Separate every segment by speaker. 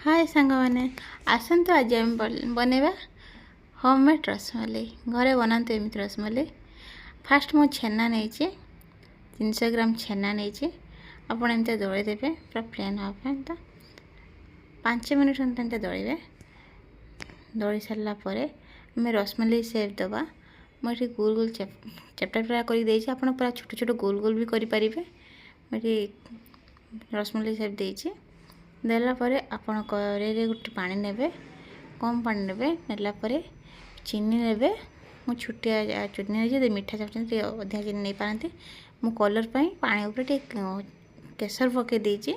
Speaker 1: हाय सांग मैंने आसतु आज आम बनवा होममेड रसमलाई घरे बनाते एमती रसमलाई। फास्ट मु छेना नहीं 300 ग्राम छेना नहीं आपड़ एमती दली देवे पूरा प्लेन हाँपे तो 5 मिनट एमती दलिए। दली सारापर आम रसमलाई सेप दबा मुझे गोल गोल चेप्टा पूरा कर पूरा छोट छोट गोल गोल भी करें। मुझे रसमलाई सेप देला आपण कड़े गोटे पानी नेबे कम पानी नेबे नेलापर चीनी नेबे मु छुटिया चीनी नहीं मीठा चाहते अधिक चीनी नहीं पारती मु कलर पाई पानी ऊपर केसर पकई देची।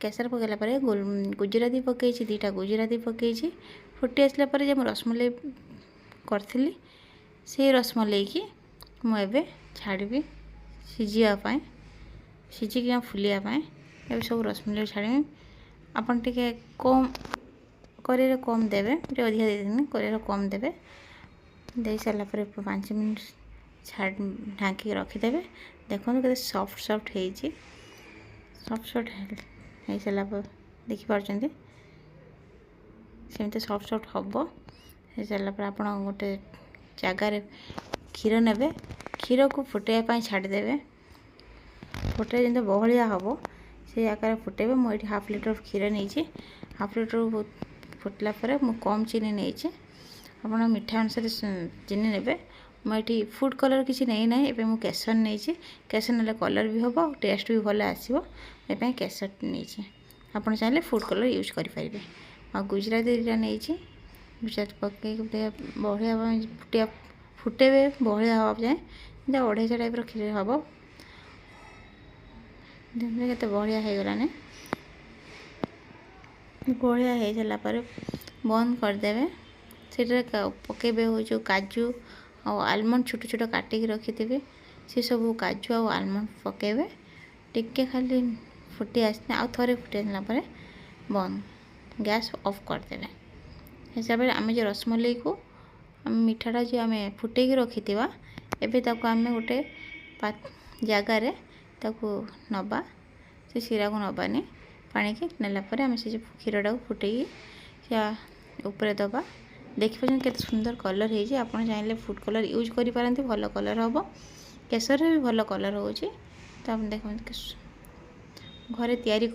Speaker 1: केसर पकईला गुजराती पकई 2टा गुजराती पकई फुटी आसला जो रसमलाई करी से रसमलाई की मुझे छाड़ी सिझापी सिझिक फुलियापाई ये सब रसमलाई छाड़ी आपन टिके कम कड़े कम देवे अधिका देदेनि कड़े कम देवे दे सारापर 5 मिनट ढाँकी रखिदेवे। देखो के सॉफ्ट सॉफ्ट है सॉफ्ट हो सारापर देखिपार सेमती सॉफ्ट सॉफ्ट हम हो सारापर आप गोटे जगार क्षीर ने क्षीर को फुटाइवाई छाड़देवे फुटे जमी बहलिया हम से आकार फुटेबे। मुझे हाफ लिटर क्षीर नहीं हाफ लिटर फुटला मु कम चीनी नहीं आप मीठा अनुसार चीनी ने मुझे फूड कलर किसी नहीं ना ये मुझे केसर नहीं केसर ना कलर भी हम टेस्ट भी भल आसो ये केसर नहीं आप चाहिए फूड कलर यूज करेंगे। आ गुजराती नहीं गुजराती पकई बढ़िया फुटेबे बहलिया हाँ जाए 250 टाइप क्षीर हम के बढ़िया हो गलाने बढ़िया हो सारापर बंद करदे से पकेबे हो जो काजू और आलमंड छोट छोट काटिक रखिथे से सब काजू और आलमंड पकेबे टिके खाली फुटी आसने आउ थे फुटी आसला बंद गैस ऑफ करदे। हिसाब से आम जो रसमलाई को मीठाटा जो आम फुटे रखी एवं आम गोटे जगार नबा से सीरा को नबानी पानी की नेलापर आम से क्षीरटा फुटे ऊपर दबा देखिए के सुंदर कलर हो आप चाहिए फूड कलर यूज करें भल कलर हम केसर भी भल कलर हो तो आप देखते घरे तैयारी